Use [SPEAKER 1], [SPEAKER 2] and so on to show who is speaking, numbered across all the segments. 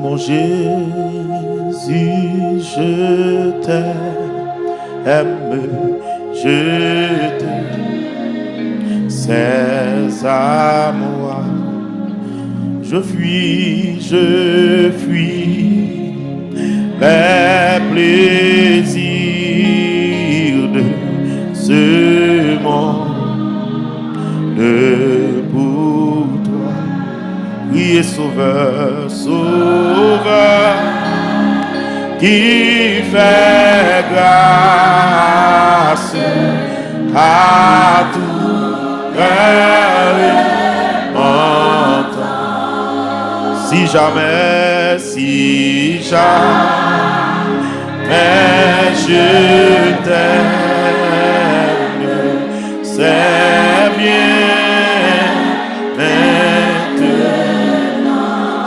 [SPEAKER 1] Mon Jésus, je t'aime, je t'aime, c'est à moi. Je fuis les plaisirs de ce monde pour toi. Oui, et Sauveur, Sauveur, qui fait grâce à tout cœur et entend. Si jamais je t'aime, c'est bien maintenant.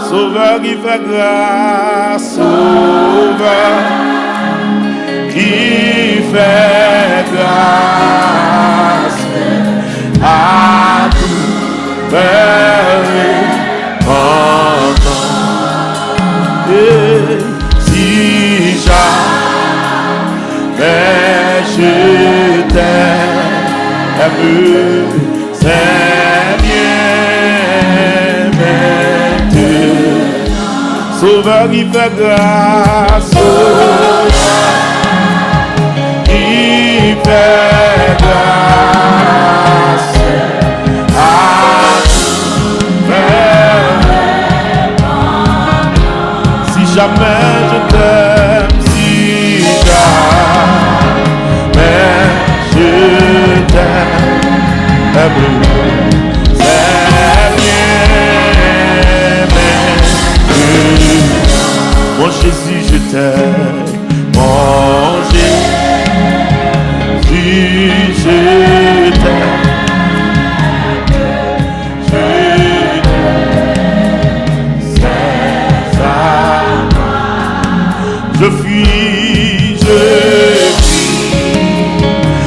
[SPEAKER 1] Sauveur qui fait grâce, Sauveur qui fait grâce à tout cœur et entend. Si jamais je t'aime, c'est bien maintenant. Sauveur qui fait grâce, Sauveur qui fait grâce à tout cœur. Si jamais je t'aime, si jamais je t'aime, c'est bien maintenant. Mon Jésus, je t'aime, mon Jésus, je t'aime. Je fuis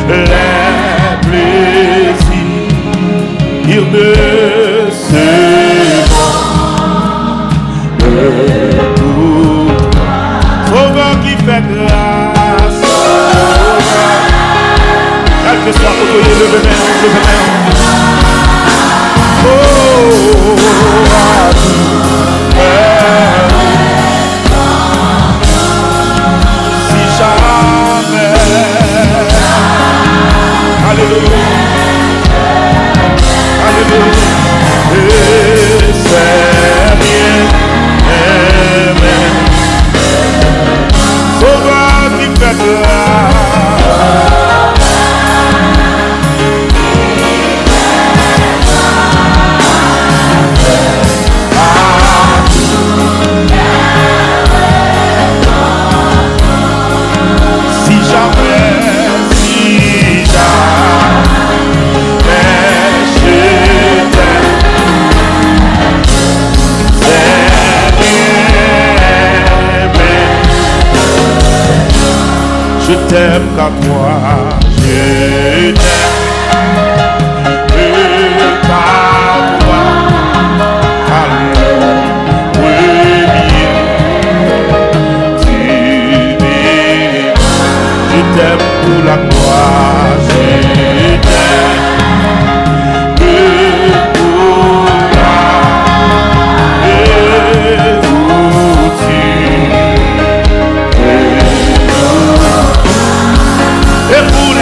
[SPEAKER 1] les plaisirs de ce monde pour toi. Sauveur qui fait grâce, Sauveur, quel que soit côté, levez main. Oh, à tout cœur. Alléluia, alléluia, et c'est bien aimé. Sauveur qui fait grâce, si jamais je t'aime qu'à toi, je t'aime qu'à toi, alléluia, tu m'aimes, je t'aime pour la gloire, je t'aime pour la et pour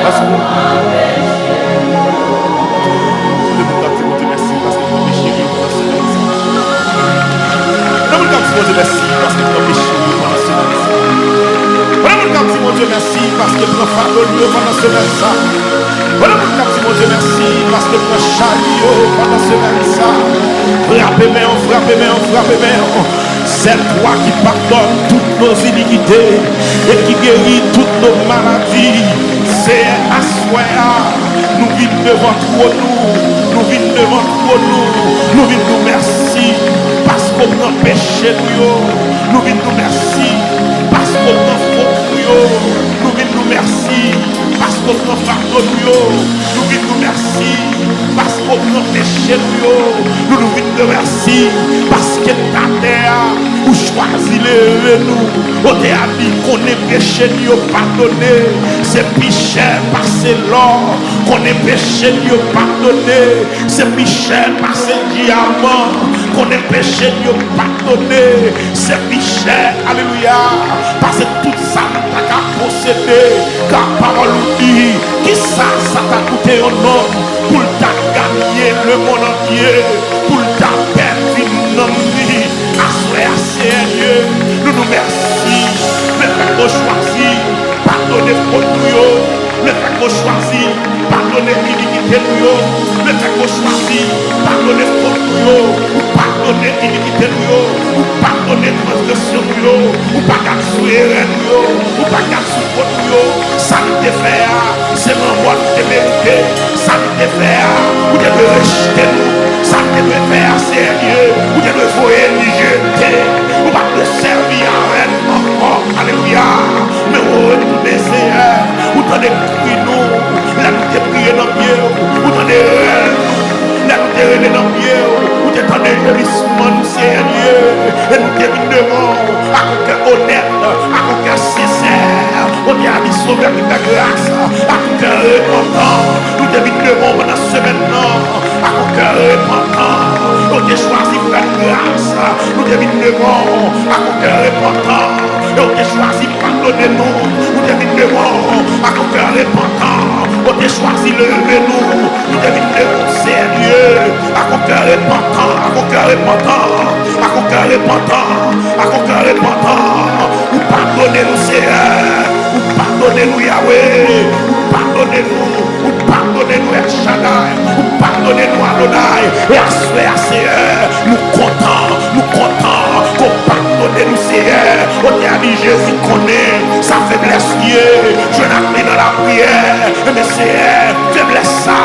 [SPEAKER 1] Parce que mon Dieu, merci parce que mon péché est dans ce monde. Mon Dieu, merci parce que mon péché est dans ce monde. Mon Dieu, merci parce que mon fardeau pendant ce monde. Mon Dieu, merci parce que mon chariot pendant ce monde. Frappez-moi. C'est toi qui pardonne toutes nos iniquités et qui guérit toutes nos maladies. C'est à soi, nous vîmes devant toi, nous vîmes devant toi, nous vîmes nous merci parce qu'on a péché nous vîmes nous merci parce qu'on a faute nous vîmes nous merci parce qu'on a pardonné nous vîmes nous merci parce qu'on a péché nous vîmes nous merci parce que ta terre ou choisi nous on t'a dit qu'on est péché nous pardonné c'est péché passer l'or qu'on est péché nous pardonné c'est péché passer diamant qu'on est péché nous pardonné c'est péché alléluia parce que tout ça n'a qu'à posséder car parole dit qui ça t'a coûté un homme pour t'a gagner le monde entier pour t'a perdu non Seigneur, nous nous merci. Le fait qu'on choisit, pardonnez faute nous. Le fait qu'on choisit, pardonnez l'iniquité nous. Le fait qu'on choisit, pardonnez faute nous. Ou pardonnez l'iniquité nous. Ou pardonnez transgression nous. Ou pas qu'à souiller nous. Ou pas qu'à souiller nous. Ça nous défait, c'est mon roi de vérité. Ça nous défait, ou de rejeter nous. Ça nous défait, Seigneur, ou de le voyer nous jeter. On va te servir à elle encore. Alléluia. Mais on nous baisser. Ou t'en es pris nous. Là nous t'es prié dans le pied. Ou t'en es réel nous. Là nous t'es réel dans le pied. Ou t'es en gémissement nous Seigneur. Et nous t'es mis devant. À ton cœur honnête. À ton cœur sincère. On t'est mis sauvé avec ta grâce. À ton cœur repentant. Nous t'es mis devant pendant ce semaine. À ton cœur repentant. On t'a choisi pour la grâce. Nous t'es mis devant. À ton cœur repentant. Et on t'a choisi pour pardonner nous. Nous t'es mis devant. À ton cœur repentant. On t'a choisi lever nous. Nous t'es mis devant sérieux. À ton cœur repentant. À ton cœur repentant. À ton cœur repentant. À ton cœur repentant. Ou pardonnez-nous Seigneur. Ou pardonnez-nous Yahweh. Ou pardonnez-nous. Ou pardonnez-nous El Shaddai. Ou pardonnez-nous Adonai. Et à Seigneur. Nous comptons qu'on pardonne-nous Seigneur. On t'a dit Jésus connaît sa faiblesse liée. Je n'ai pris dans la prière. Mais Seigneur, faiblesse ça.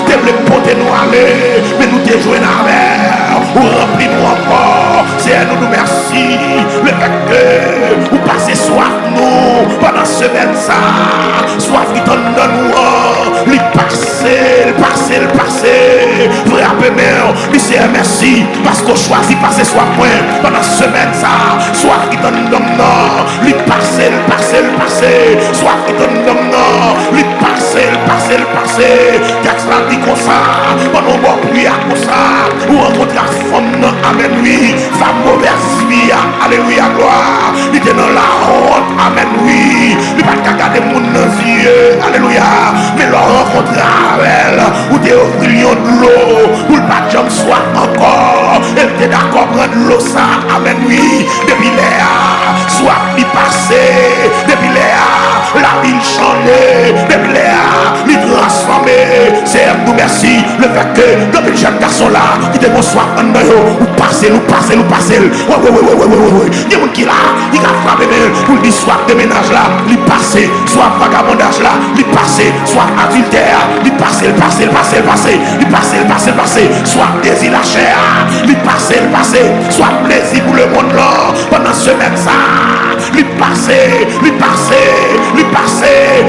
[SPEAKER 1] Faiblesse porter nous aller. Mais nous te jouons la mer. Ou remplis-nous encore. Seigneur, nous merci. Le fait que vous passez soif nous pendant semaine ça. Soif qui donne dans nous. Lui passer. Frère Pémère, lui c'est merci. Parce qu'on choisit passer soif point pendant semaine ça. Soif qui donne dans nous. Lui passer. Soif qui donne dans nous. Lui passer. Texte la dit comme ça. Pendant qu'on prie comme ça. Ou rencontre la femme amen oui. Femme mauvaise vie. Alléluia gloire. Il était dans la honte. Amen oui. Il va pas garder mon yeux. Alléluia. Mais leur rencontre avec elle. Ou des millions de l'eau. Ou le pas de jambe soit encore. Elle était d'accord prendre l'eau ça. Amen oui. Depuis Léa. Soit il passé. Depuis Léa. La ville changée. Depuis Léa. Il transformé. C'est nous merci. Le fait que depuis le jeune garçon là. Qui te bonsoir en nous. Ou passer. Ouais. Il y a un qui là. Il a frappé. Pour le soit de ménage là. Il passé. Soit vagabondage là. Il passé. Soit adultère. Il passé. Soit désir la chair. Il passé. Soit plaisir pour le monde là. Pendant ce semaine ça. Il passé.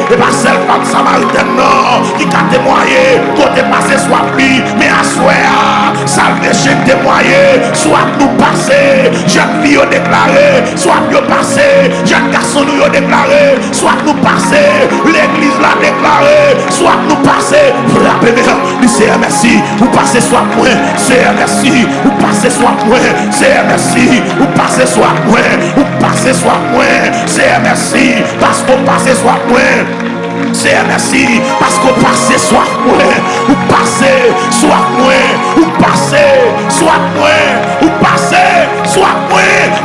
[SPEAKER 1] Et pas seule femme samaritaine non. Qui a témoigné. Côté passé soit pris. Mais à soi. Salve chez témoigné. Soit nous passer. Jeune fille déclaré. Soit nous passer. Jeune garçon nous déclaré. Soit nous passer. L'église l'a déclaré. Soit nous passer. Rappelez-moi. C'est merci. Vous passez soit moins. C'est merci. Vous passez soit moins. C'est merci. Vous passez soit moins. Vous passez soit moins. C'est merci. Parce qu'on passe soit moins. C'est merci parce qu'on passe soif moins, ou passez soif moins, ou passez soif moins, ou passez soif moins.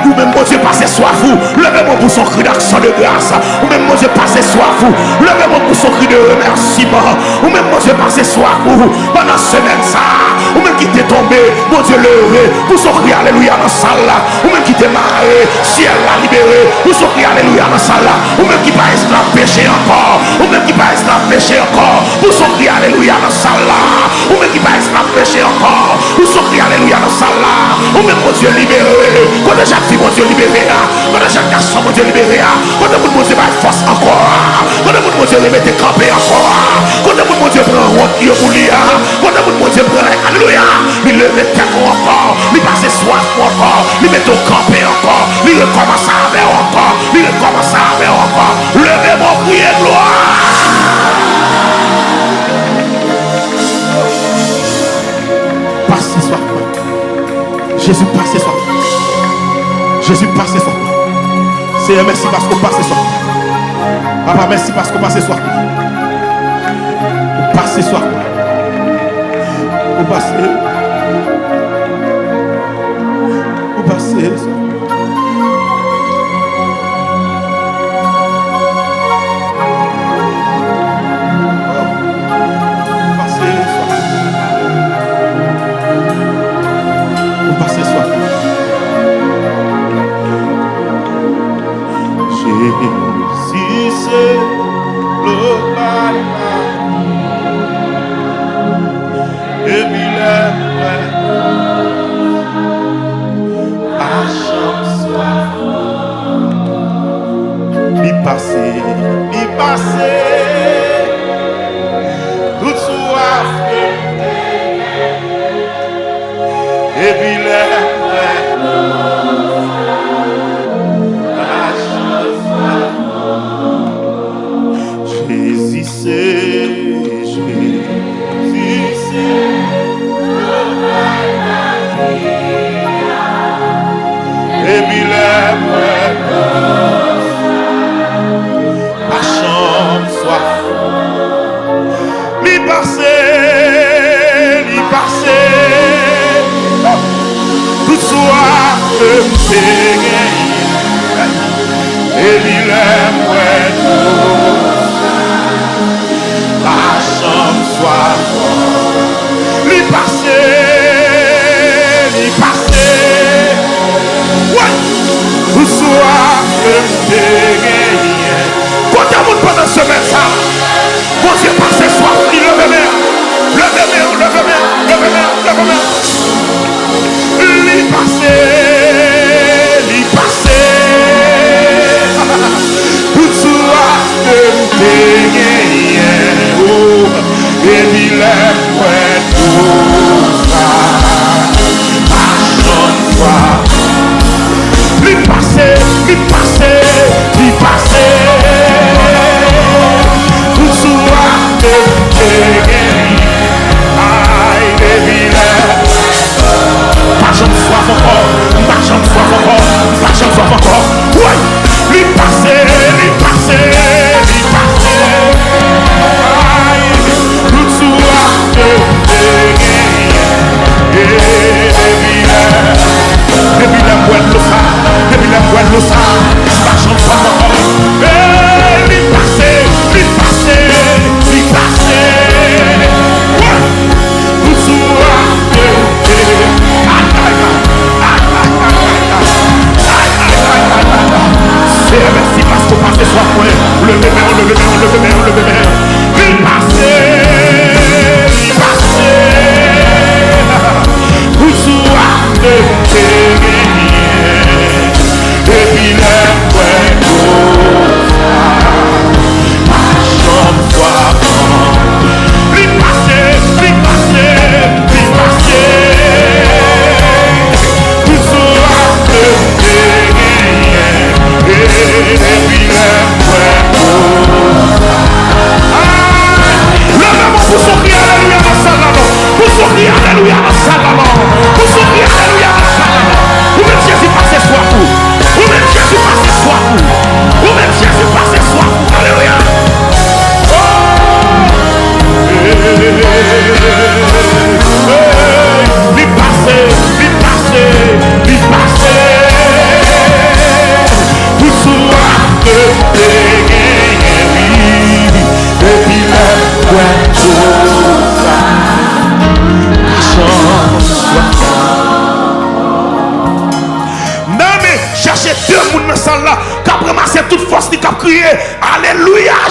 [SPEAKER 1] Ou même mon Dieu passez soif vous, levez-moi pour son cri d'action de grâce. Ou même mon Dieu passez soif vous, levez-moi pour son cri de remerciement. Ou même mon Dieu passez soif vous, pendant semaine ça. Ou même qui t'est tombé, mon Dieu levé, pour son cri alléluia dans la salle là. Ou même qui t'est marré, ciel l'a libéré, pour son cri alléluia dans la salle là. Ou même qui pas esclave péché encore, ou même qui pas esclave péché encore, pour son cri alléluia dans la salle là. Ou même qui pas esclave péché encore, pour son cri alléluia dans la salle là. Ou même mon Dieu libéré, quand déjà fille mon Dieu libéré, quand déjà garçon mon Dieu libéré, quand mon Dieu va force encore, quand mon Dieu remet campé encore, quand mon Dieu prend route pour lui, quand mon Dieu prend alléluia, il le met encore, il passe soif encore, il met au campé encore, il recommence à faire encore, il recommence à faire encore. Levez mon cri de gloire. Passez soif. Jésus passe soif. Jésus passe soif. Seigneur, merci parce qu'on passe soif. Papa, merci parce qu'on passe soif. Vous passez soif. Vous passez. Vous passez soif.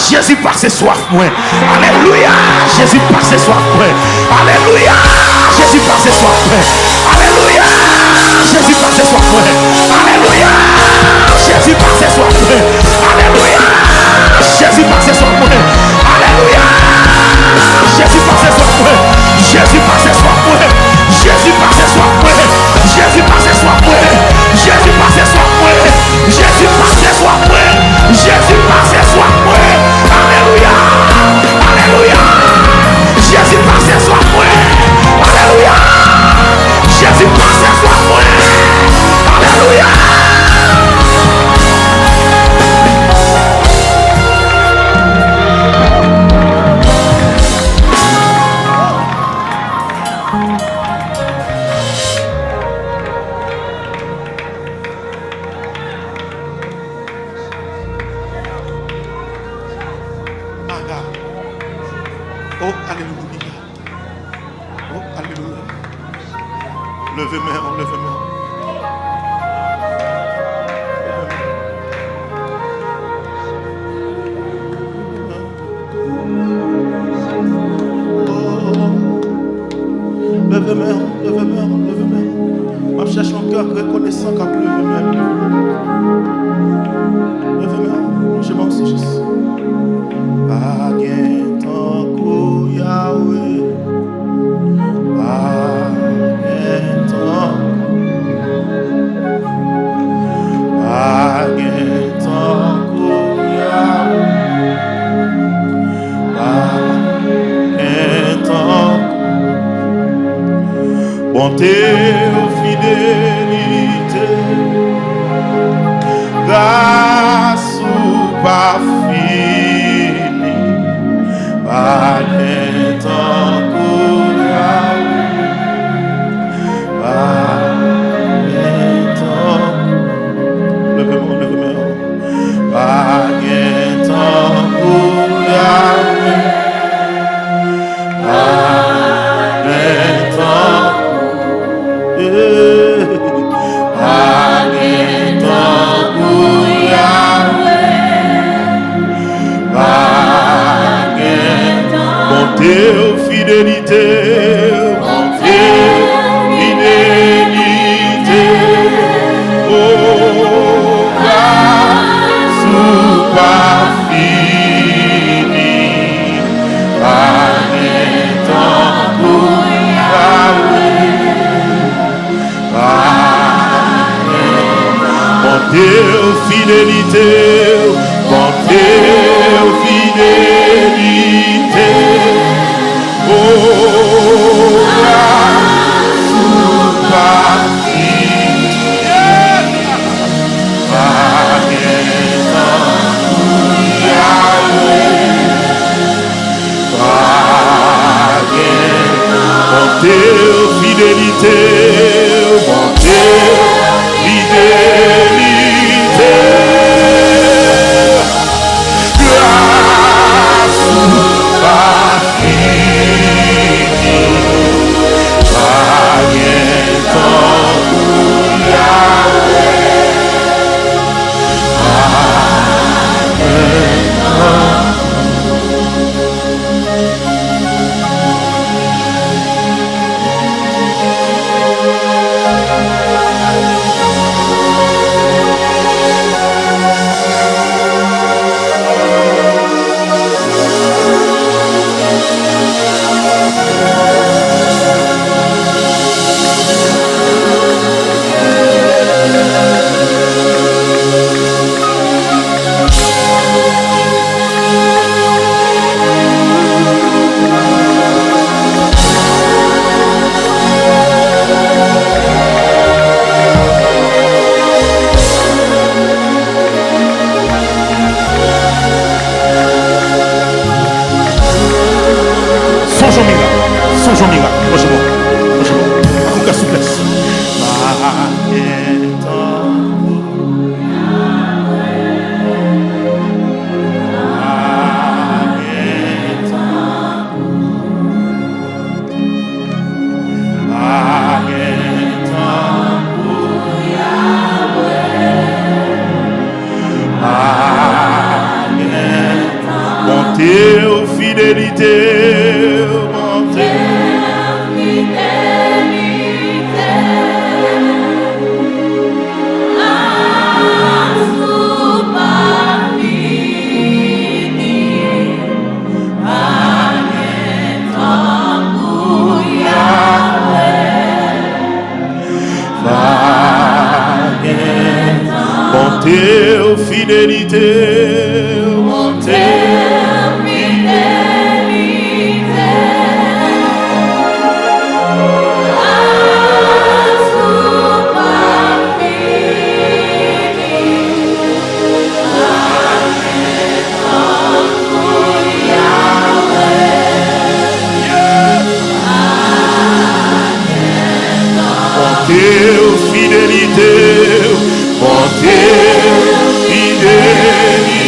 [SPEAKER 1] Jésus passe soif moi. Alléluia, Jésus passe soif moi. Alléluia, Jésus passe soif moi. Alléluia, Jésus passe soif moi. Alléluia, Jésus passe soif moi. Alléluia, Jésus passe soif moi. Alléluia, Jésus passe soif moi. Jésus passe soif moi. Jésus passe soif moi. Jésus passe soif moi. Jésus passe soif moi. Jésus passe soif moi. Jésus passe soif moi. Alléluia. Alléluia. Jésus passe soif moi. Alléluia. Jésus passe soif moi. Alléluia. Oh, alléluia. Oh, alléluia. Levez-moi, levez-moi. Levez-moi, levez-moi, levez-moi. Je cherche un cœur reconnaissant quand levez-moi. Levez-moi, je m'en suis juste. Yahweh, bonté ou fidélité, grâce ou pas fini, fidélité, bonté, fidélité, oh, grâce ou pas fini, bonté, fidélité, bonté, fidélité. Oh, fidélité, bonté, fidélité, grâce pas finie, pas bien temps pour Yahweh. Montez fidélité, montez. Montez fidélité, montez fidélité. Montez fidélité, montez fidélité.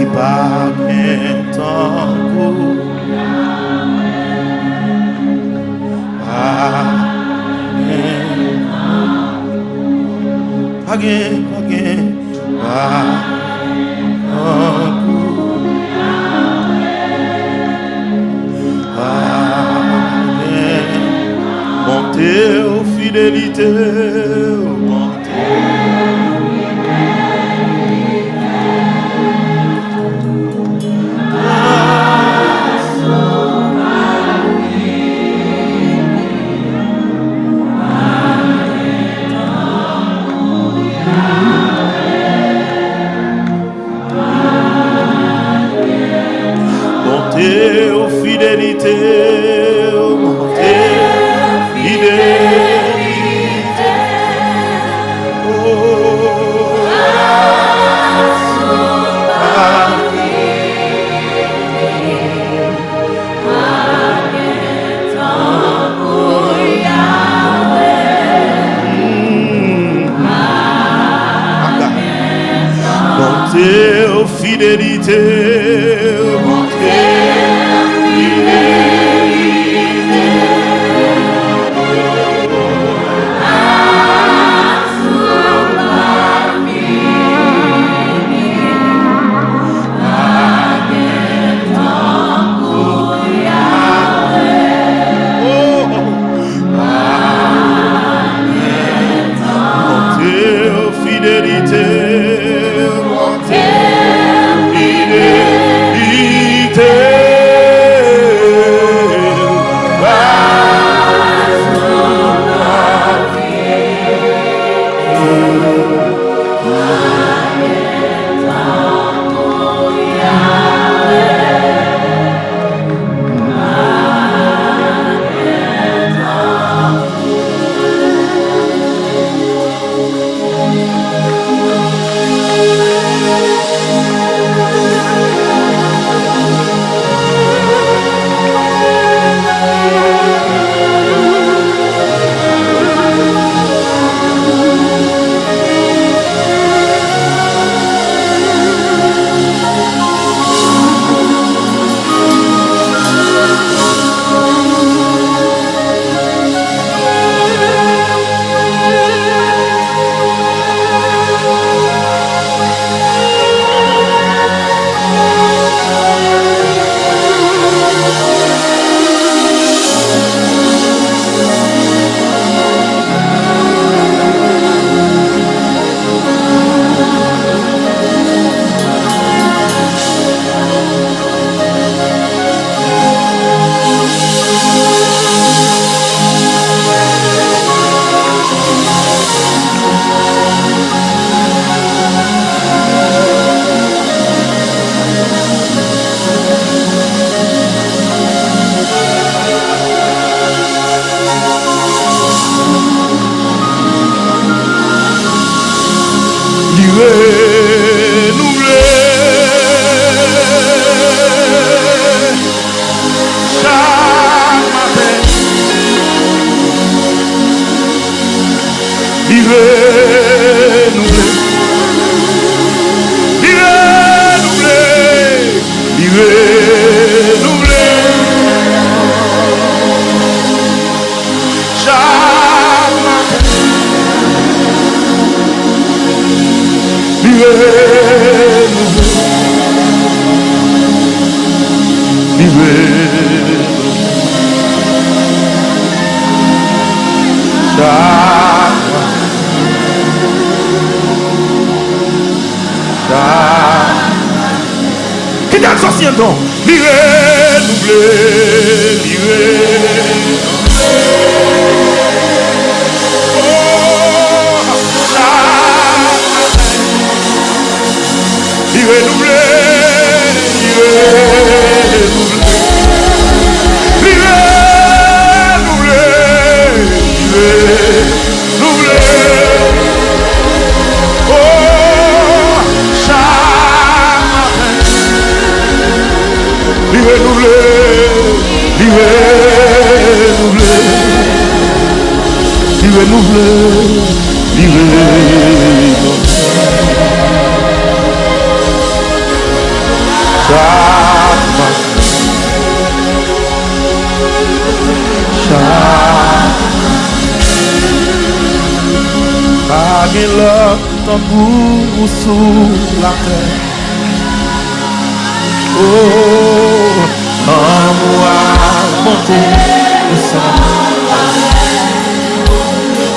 [SPEAKER 1] Si pas qu'un temps pour montez aux fidélités, montez aux fidélités, montez fidélité. Montez aux fidélités, montez fidélité. Montez aux fidélités, montez fidélité.
[SPEAKER 2] Siento,
[SPEAKER 1] l'autre bout sous la terre. Oh, en moi monter le sang.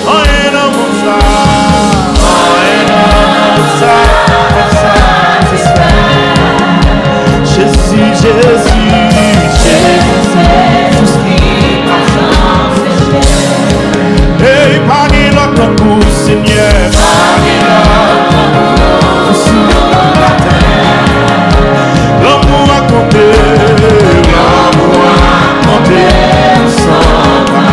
[SPEAKER 1] Oh, et dans mon sang, oh, et dans mon sang, c'est ça. Jésus, Jésus, Jésus, tout ce qui marche. Et par l'autre bout, Seigneur, par l'autre bout sous la terre. L'amour a compté, l'amour a compté, sans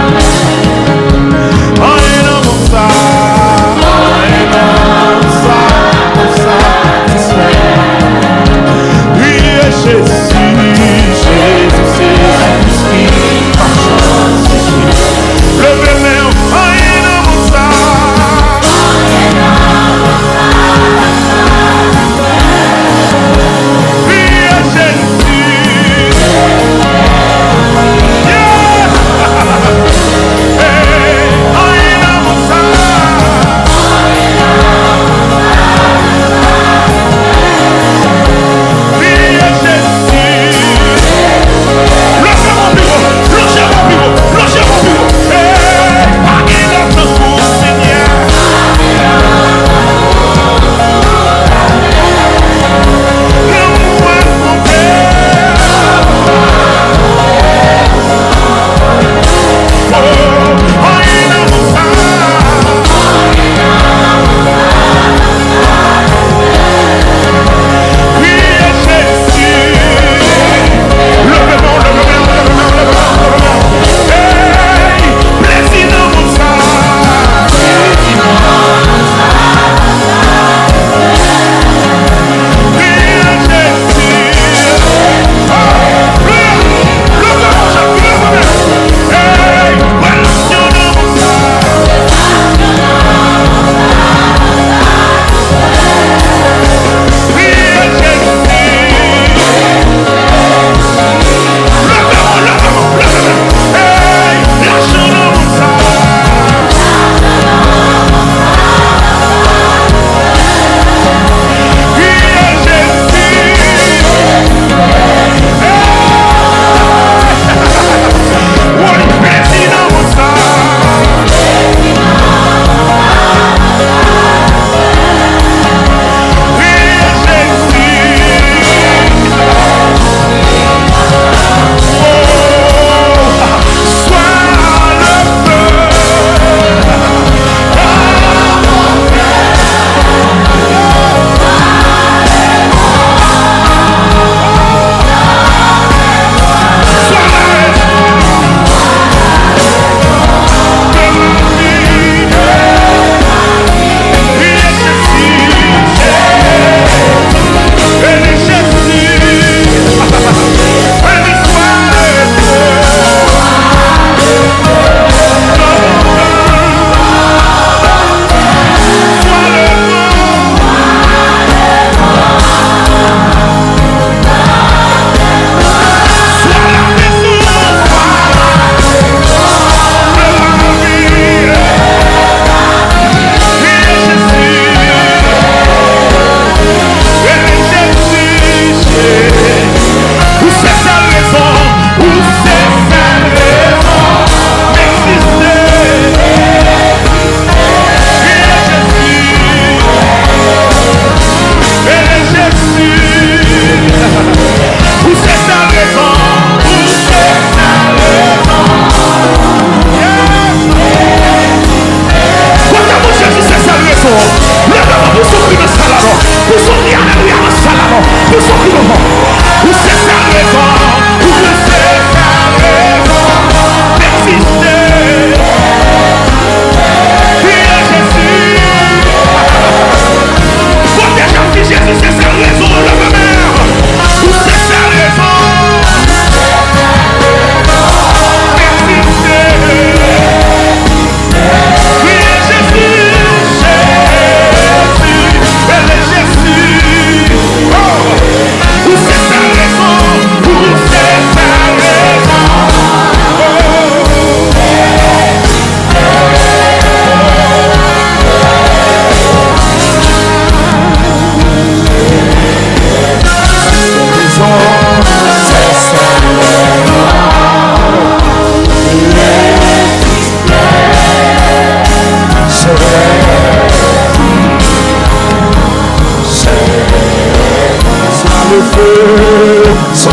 [SPEAKER 2] le feu, sois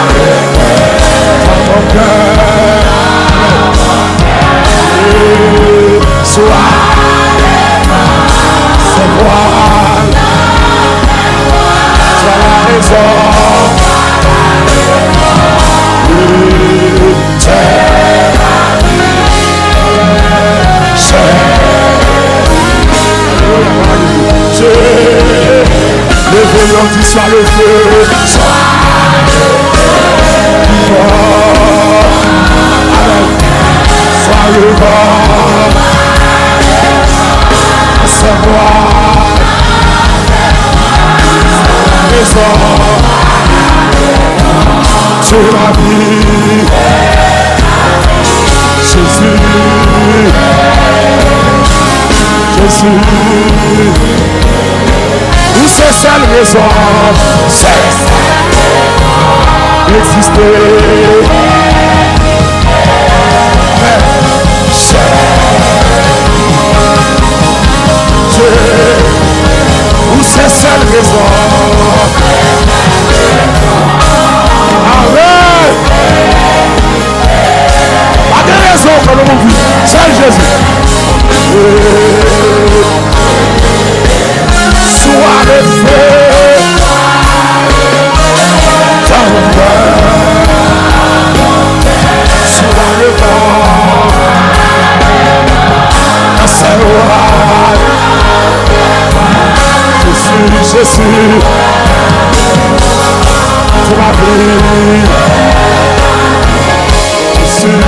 [SPEAKER 2] le feu dans mon cœur. Sois le voile, sois la raison. Le voyant dit soit le feu, soit le vent, c'est moi, raison, tu m'as vie, Jésus, Jésus. Où c'est seule raison, c'est exister. Où c'est seule raison. Amen. Pas de raison que l'on vit, seul Jésus. Sois le feu dans mon cœur, sois le vent dans ses rois. Jésus, tu m'as pris, Jésus,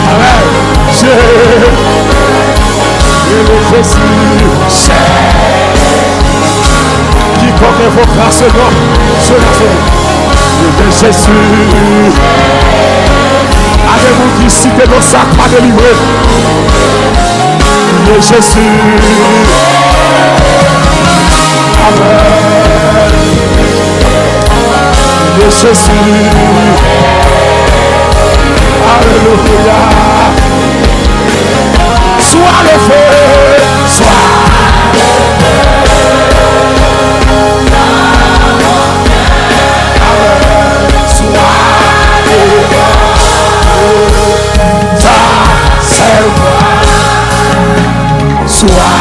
[SPEAKER 2] amen, Jésus, quiconque évoquera ce nom, de Jésus. Avez-vous qui citez nos sacs pas délivrés? De Jésus. Amen. De Jésus. Alléluia. Sois le feu, sois le feu. Sois le feu. Ça, c'est moi. Sois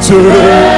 [SPEAKER 2] Dieu.